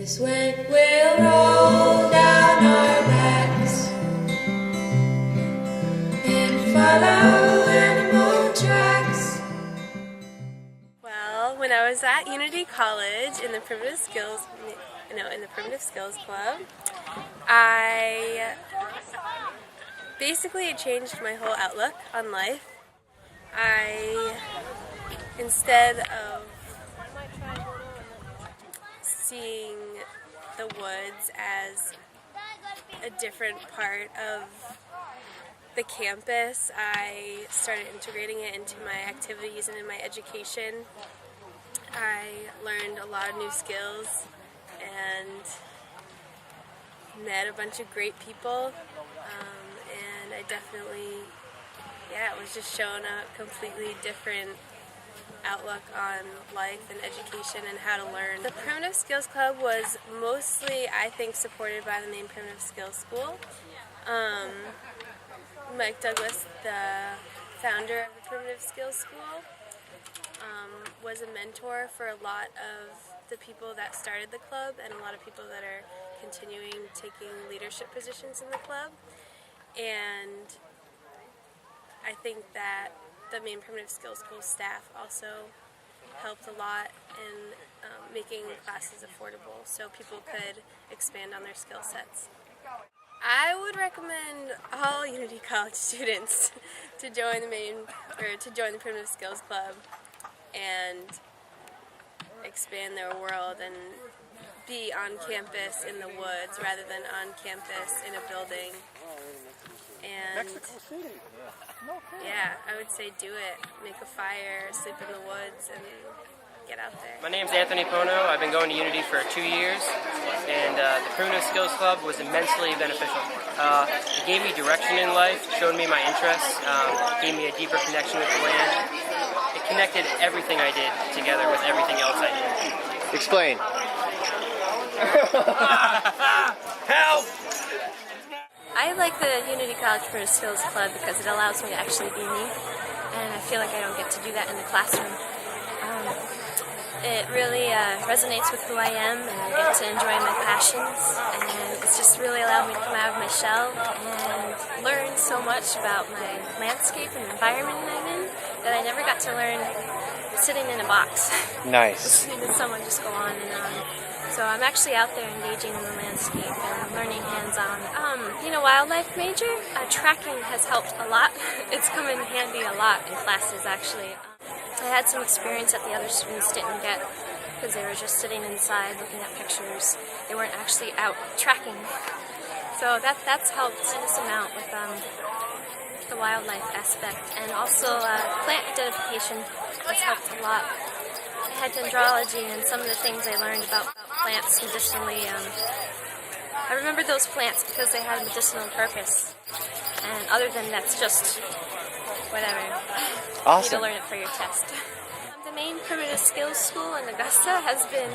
This way we'll roll down our backs and follow animal tracks. Well, when I was at Unity College in the Primitive Skills, Club, I basically changed my whole outlook on life. Instead of seeing the woods as a different part of the campus, I started integrating it into my activities and in my education. I learned a lot of new skills and met a bunch of great people, and I definitely, it was just showing a completely different outlook on life and education and how to learn. The Primitive Skills Club was mostly, I think, supported by the Maine Primitive Skills School. Mike Douglas, the founder of the Primitive Skills School, was a mentor for a lot of the people that started the club and a lot of people that are continuing taking leadership positions in the club. And I think that the Maine Primitive Skills School staff also helped a lot in making classes affordable so people could expand on their skill sets. I would recommend all Unity College students to join the Primitive Skills Club and expand their world and be on campus in the woods rather than on campus in a building. And I would say do it. Make a fire, sleep in the woods, and get out there. My name's Anthony Pono. I've been going to Unity for 2 years, and the Primitive Skills Club was immensely beneficial. It gave me direction in life, showed me my interests, gave me a deeper connection with the land. It connected everything I did together with everything else I did. Explain. Help! I like the Unity College Primitive Skills Club because it allows me to actually be me, and I feel like I don't get to do that in the classroom. It really resonates with who I am, and I get to enjoy my passions, and it's just really allowed me to come out of my shell and learn so much about my landscape and environment I'm in that I never got to learn sitting in a box. Nice. Listening to someone just go on and on. So I'm actually out there engaging in the landscape and learning hands-on. Wildlife major, tracking has helped a lot. It's come in handy a lot in classes, actually. I had some experience that the other students didn't get because they were just sitting inside looking at pictures. They weren't actually out tracking. So that's helped this amount with the wildlife aspect. And also plant identification has helped a lot. I had dendrology and some of the things I learned about plants medicinally. I remember those plants because they had a medicinal purpose. And other than that's just whatever. Awesome. You need to learn it for your test. The Maine Primitive Skills School in Augusta has been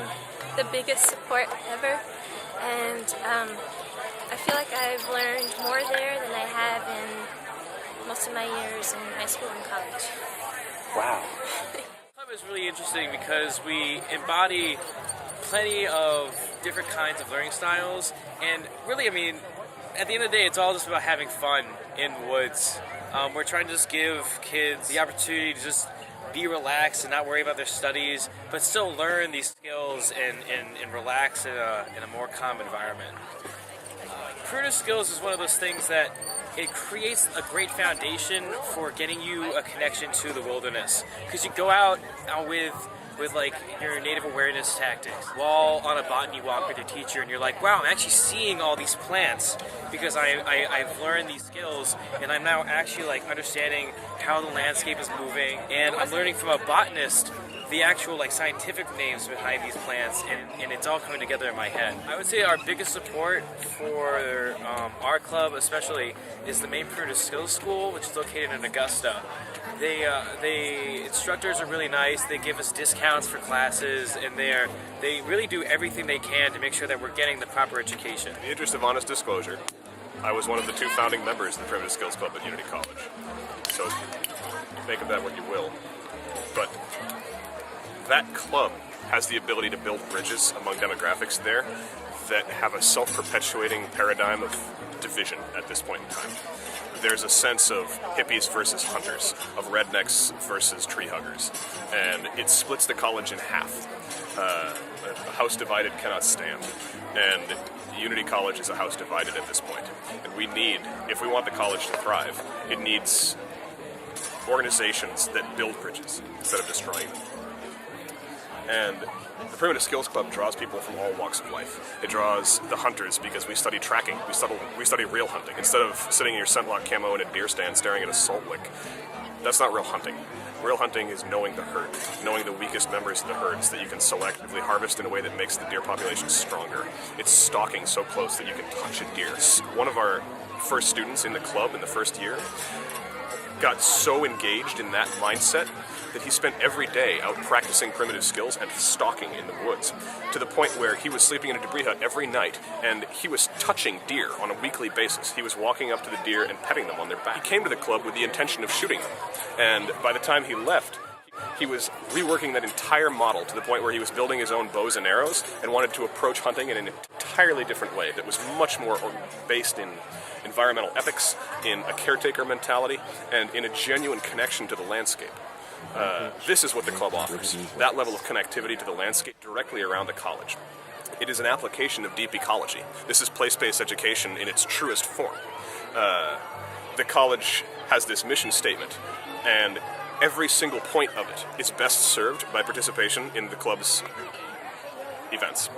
the biggest support ever. And I feel like I've learned more there than I have in most of my years in high school and college. Wow. It's really interesting because we embody plenty of different kinds of learning styles, and really, at the end of the day, it's all just about having fun in the woods. We're trying to just give kids the opportunity to just be relaxed and not worry about their studies, but still learn these skills and relax in a more calm environment. Primitive Skills is one of those things that it creates a great foundation for getting you a connection to the wilderness, because you go out with like your native awareness tactics while on a botany walk with your teacher, and you're like, wow, I'm actually seeing all these plants because I've learned these skills, and I'm now actually like understanding how the landscape is moving, and I'm learning from a botanist the actual like scientific names behind these plants, and it's all coming together in my head. I would say our biggest support for our club especially is the Maine Primitive Skills School, which is located in Augusta. The instructors are really nice. They give us discounts for classes, and they really do everything they can to make sure that we're getting the proper education. In the interest of honest disclosure, I was one of the 2 founding members of the Primitive Skills Club at Unity College. So make of that what you will. But that club has the ability to build bridges among demographics there that have a self-perpetuating paradigm of division at this point in time. There's a sense of hippies versus hunters, of rednecks versus tree huggers, and it splits the college in half. A house divided cannot stand, and Unity College is a house divided at this point. And we need, if we want the college to thrive, it needs organizations that build bridges instead of destroying them. And the Primitive Skills Club draws people from all walks of life. It draws the hunters because we study tracking. We study real hunting. Instead of sitting in your scent lock camo in a deer stand staring at a salt lick, that's not real hunting. Real hunting is knowing the herd, knowing the weakest members of the herds that you can selectively harvest in a way that makes the deer population stronger. It's stalking so close that you can touch a deer. One of our first students in the club in the first year got so engaged in that mindset that he spent every day out practicing primitive skills and stalking in the woods, to the point where he was sleeping in a debris hut every night, and he was touching deer on a weekly basis. He was walking up to the deer and petting them on their back. He came to the club with the intention of shooting them, and by the time he left, he was reworking that entire model to the point where he was building his own bows and arrows and wanted to approach hunting in an entirely different way that was much more based in environmental ethics, in a caretaker mentality, and in a genuine connection to the landscape. This is what the club offers, that level of connectivity to the landscape directly around the college. It is an application of deep ecology. This is place-based education in its truest form. The college has this mission statement, and every single point of it is best served by participation in the club's events.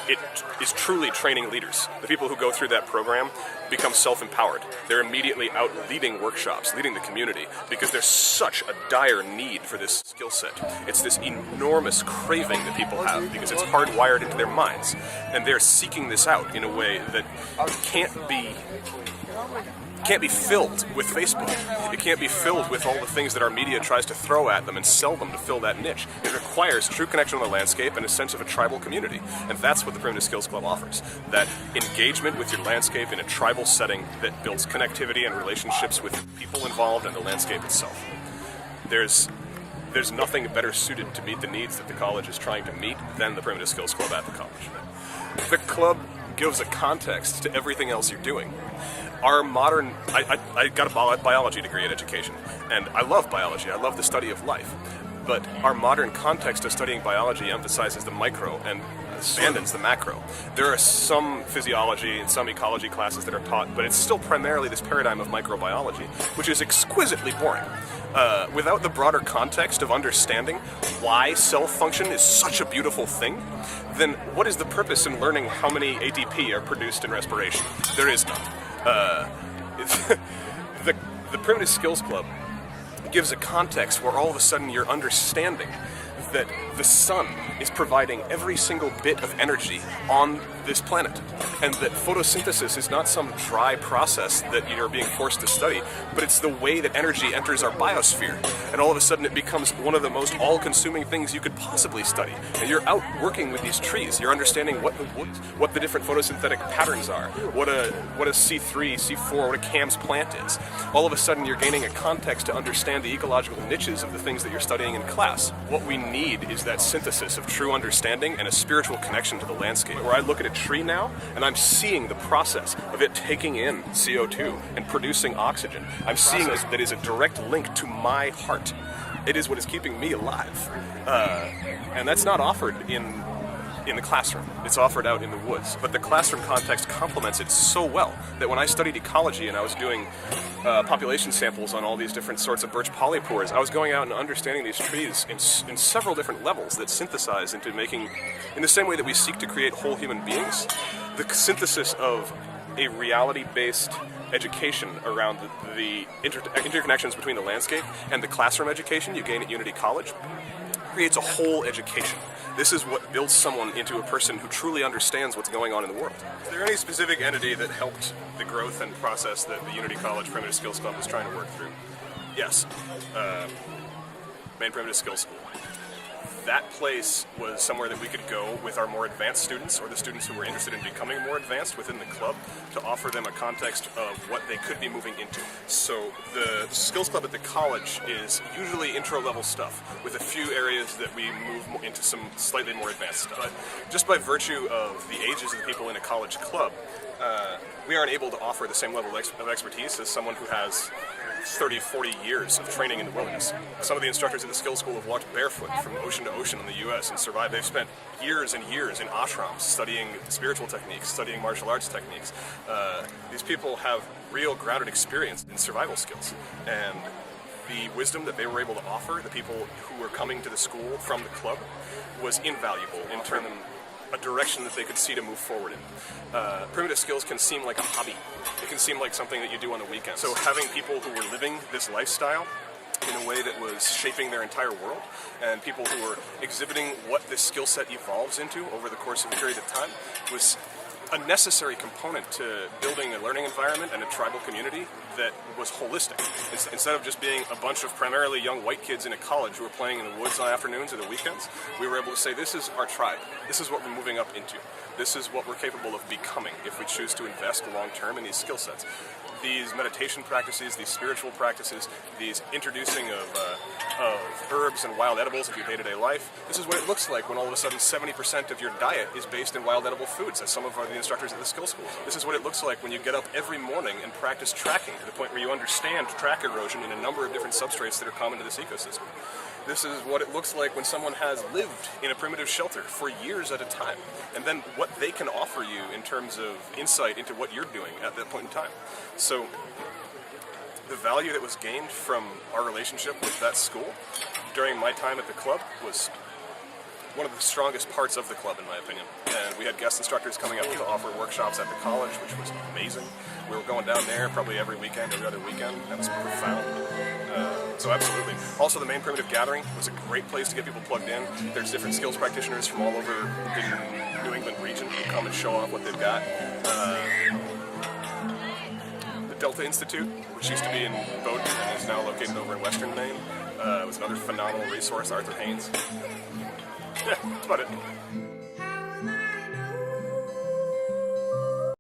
It is truly training leaders. The people who go through that program become self-empowered. They're immediately out leading workshops, leading the community, because there's such a dire need for this skill set. It's this enormous craving that people have because it's hardwired into their minds, and they're seeking this out in a way that can't be filled with Facebook. It can't be filled with all the things that our media tries to throw at them and sell them to fill that niche. It requires true connection with the landscape and a sense of a tribal community. And that's what the Primitive Skills Club offers. That engagement with your landscape in a tribal setting that builds connectivity and relationships with people involved and the landscape itself. There's nothing better suited to meet the needs that the college is trying to meet than the Primitive Skills Club at the college. The club gives a context to everything else you're doing. Our modern, I got a biology degree in education, and I love biology, I love the study of life, but our modern context of studying biology emphasizes the micro and abandons the macro. There are some physiology and some ecology classes that are taught, but it's still primarily this paradigm of microbiology, which is exquisitely boring. Without the broader context of understanding why cell function is such a beautiful thing, then what is the purpose in learning how many ATP are produced in respiration? There is none. The Primitive Skills Club gives a context where all of a sudden you're understanding that the sun is providing every single bit of energy on this planet, and that photosynthesis is not some dry process that you're being forced to study, but it's the way that energy enters our biosphere, and all of a sudden it becomes one of the most all-consuming things you could possibly study. And you're out working with these trees, you're understanding what the different photosynthetic patterns are, what a C3, C4, what a CAMS plant is. All of a sudden you're gaining a context to understand the ecological niches of the things that you're studying in class. What we need is that synthesis of true understanding and a spiritual connection to the landscape, where I look at a tree now and I'm seeing the process of it taking in CO2 and producing oxygen. I'm seeing that is a direct link to my heart. It is what is keeping me alive. And that's not offered in the classroom. It's offered out in the woods. But the classroom context complements it so well that when I studied ecology and I was doing population samples on all these different sorts of birch polypores, I was going out and understanding these trees in several different levels that synthesize into making, in the same way that we seek to create whole human beings, the synthesis of a reality-based education around the interconnections between the landscape and the classroom education you gain at Unity College creates a whole education. This is what builds someone into a person who truly understands what's going on in the world. Is there any specific entity that helped the growth and process that the Unity College Primitive Skills Club was trying to work through? Yes. Maine Primitive Skills School. that place was somewhere that we could go with our more advanced students or the students who were interested in becoming more advanced within the club to offer them a context of what they could be moving into. So the skills club at the college is usually intro-level stuff with a few areas that we move into some slightly more advanced stuff. But just by virtue of the ages of the people in a college club, we aren't able to offer the same level of expertise as someone who has 30, 40 years of training in the wilderness. Some of the instructors at the skills school have walked barefoot from ocean to ocean in the U.S. and survived. They've spent years and years in ashrams studying spiritual techniques, studying martial arts techniques. These people have real grounded experience in survival skills. And the wisdom that they were able to offer the people who were coming to the school from the club was invaluable in terms of a direction that they could see to move forward in. Primitive skills can seem like a hobby. It can seem like something that you do on the weekend. So having people who were living this lifestyle in a way that was shaping their entire world, and people who were exhibiting what this skill set evolves into over the course of a period of time was a necessary component to building a learning environment and a tribal community that was holistic. Instead of just being a bunch of primarily young white kids in a college who were playing in the woods on afternoons or the weekends, we were able to say, this is our tribe. This is what we're moving up into. This is what we're capable of becoming if we choose to invest long term in these skill sets. These meditation practices, these spiritual practices, these introducing of herbs and wild edibles into your day-to-day life. This is what it looks like when all of a sudden 70% of your diet is based in wild edible foods, as some of the instructors at the skill schools. This is what it looks like when you get up every morning and practice tracking to the point where you understand track erosion in a number of different substrates that are common to this ecosystem. This is what it looks like when someone has lived in a primitive shelter for years at a time, and then what they can offer you in terms of insight into what you're doing at that point in time. So the value that was gained from our relationship with that school during my time at the club was one of the strongest parts of the club, in my opinion. And we had guest instructors coming up to offer workshops at the college, which was amazing. We were going down there probably every weekend, every other weekend. That was profound. So absolutely. Also, the Maine Primitive Gathering was a great place to get people plugged in. There's different skills practitioners from all over the New England region who come and show off what they've got. The Delta Institute, which used to be in Bowdoin and is now located over in western Maine, was another phenomenal resource. Arthur Haynes. Yeah, that's about it.